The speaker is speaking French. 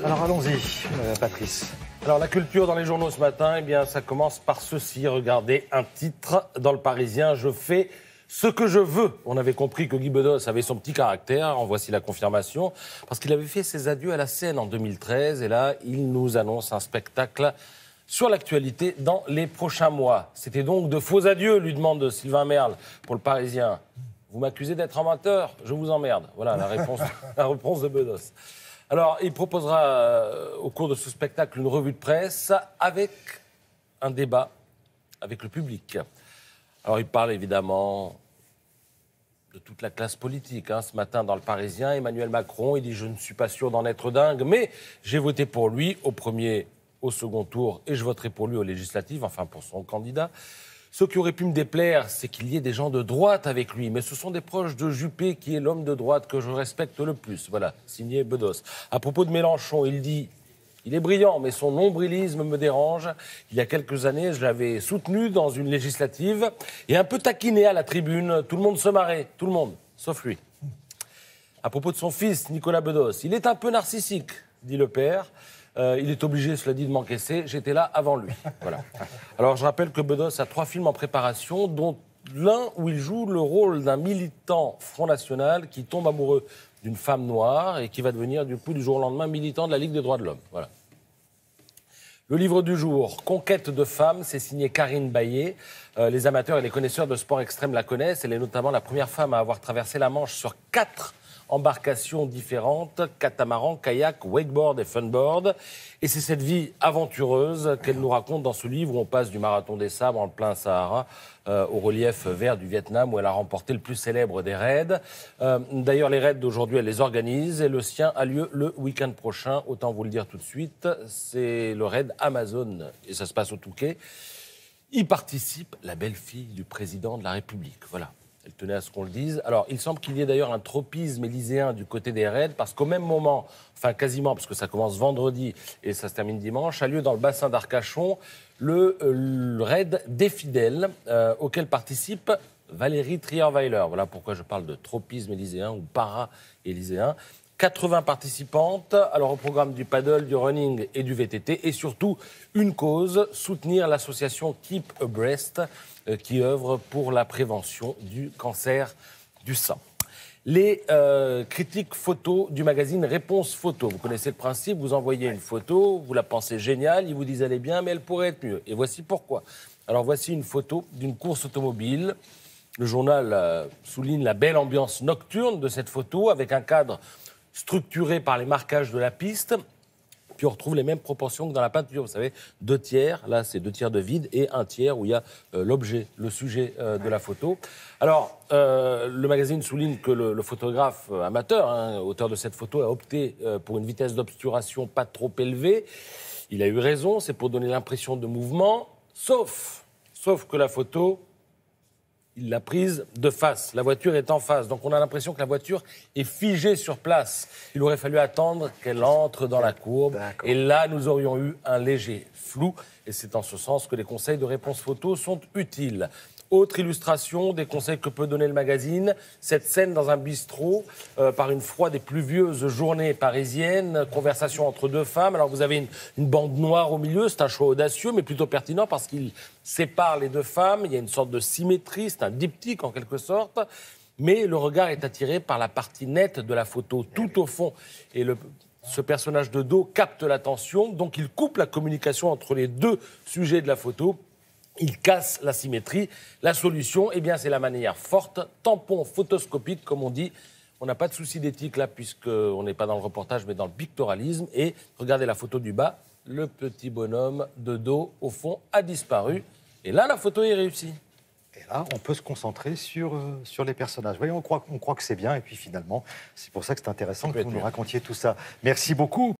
Alors allons-y, Patrice. Alors la culture dans les journaux ce matin, eh bien ça commence par ceci. Regardez un titre dans Le Parisien. Je fais ce que je veux. On avait compris que Guy Bedos avait son petit caractère. En voici la confirmation. Parce qu'il avait fait ses adieux à la scène en 2013. Et là, il nous annonce un spectacle sur l'actualité dans les prochains mois. C'était donc de faux adieux, lui demande Sylvain Merle pour Le Parisien. Vous m'accusez d'être un menteur, je vous emmerde. Voilà la réponse de Bedos. Alors, il proposera au cours de ce spectacle une revue de presse avec un débat avec le public. Alors, il parle évidemment de toute la classe politique. Ce matin, dans Le Parisien, Emmanuel Macron, il dit « Je ne suis pas sûr d'en être dingue, mais j'ai voté pour lui au premier, au second tour, et je voterai pour lui aux législatives, enfin pour son candidat. » Ce qui aurait pu me déplaire, c'est qu'il y ait des gens de droite avec lui. Mais ce sont des proches de Juppé, qui est l'homme de droite que je respecte le plus. Voilà, signé Bedos. À propos de Mélenchon, il dit « Il est brillant, mais son nombrilisme me dérange. Il y a quelques années, je l'avais soutenu dans une législative et un peu taquiné à la tribune. Tout le monde se marrait, tout le monde, sauf lui. » À propos de son fils, Nicolas Bedos, il est un peu narcissique, dit le père. Il est obligé, cela dit, de m'encaisser. J'étais là avant lui. Voilà. Alors, je rappelle que Bedos a 3 films en préparation, dont l'un où il joue le rôle d'un militant Front National qui tombe amoureux d'une femme noire et qui va devenir, du coup, du jour au lendemain, militant de la Ligue des droits de l'homme. Voilà. Le livre du jour, Conquête de femmes, c'est signé Karine Baillet. Les amateurs et les connaisseurs de sport extrême la connaissent. Elle est notamment la première femme à avoir traversé la Manche sur 4 embarcations différentes, catamaran, kayak, wakeboard et funboard. Et c'est cette vie aventureuse qu'elle nous raconte dans ce livre où on passe du marathon des sabres en plein Sahara au relief vert du Vietnam où elle a remporté le plus célèbre des raids. D'ailleurs, les raids d'aujourd'hui, elle les organise et le sien a lieu le week-end prochain. Autant vous le dire tout de suite, c'est le raid Amazon et ça se passe au Touquet. Y participe la belle-fille du président de la République. Voilà. Elle tenait à ce qu'on le dise. Alors, il semble qu'il y ait d'ailleurs un tropisme élyséen du côté des raids, parce qu'au même moment, enfin quasiment, parce que ça commence vendredi et ça se termine dimanche, a lieu dans le bassin d'Arcachon le raid des fidèles, auquel participe Valérie Trierweiler. Voilà pourquoi je parle de tropisme élyséen ou para-élyséen. 80 participantes, alors au programme du paddle, du running et du VTT, et surtout une cause, soutenir l'association Keep a Breast, qui œuvre pour la prévention du cancer du sein. Les critiques photos du magazine Réponse Photo. Vous connaissez le principe, vous envoyez une photo, vous la pensez géniale, ils vous disent elle est bien, mais elle pourrait être mieux. Et voici pourquoi. Alors voici une photo d'une course automobile. Le journal souligne la belle ambiance nocturne de cette photo, avec un cadre structuré par les marquages de la piste. Puis on retrouve les mêmes proportions que dans la peinture, vous savez, 2 tiers, là c'est 2 tiers de vide, et 1 tiers où il y a l'objet, le sujet de la photo. Alors, le magazine souligne que le photographe amateur, auteur de cette photo, a opté pour une vitesse d'obturation pas trop élevée. Il a eu raison, c'est pour donner l'impression de mouvement, sauf que la photo, il l'a prise de face. La voiture est en face. Donc on a l'impression que la voiture est figée sur place. Il aurait fallu attendre qu'elle entre dans la courbe. D'accord. Et là, nous aurions eu un léger flou. Et c'est en ce sens que les conseils de Réponse Photo sont utiles. Autre illustration des conseils que peut donner le magazine, cette scène dans un bistrot par une froide et pluvieuse journée parisienne, conversation entre 2 femmes. Alors vous avez une bande noire au milieu, c'est un choix audacieux mais plutôt pertinent parce qu'il sépare les 2 femmes, il y a une sorte de symétrie, c'est un diptyque en quelque sorte, mais le regard est attiré par la partie nette de la photo tout au fond et ce personnage de dos capte l'attention, donc il coupe la communication entre les 2 sujets de la photo. Il casse la symétrie. La solution, eh bien, c'est la manière forte, tampon photoscopique, comme on dit. On n'a pas de souci d'éthique là, puisqu'on n'est pas dans le reportage, mais dans le pictorialisme. Et regardez la photo du bas, le petit bonhomme de dos, au fond, a disparu. Et là, la photo est réussie. Et là, on peut se concentrer sur les personnages. Voyez, on croit que c'est bien, et puis finalement, c'est pour ça que c'est intéressant que vous nous racontiez tout ça. Merci beaucoup.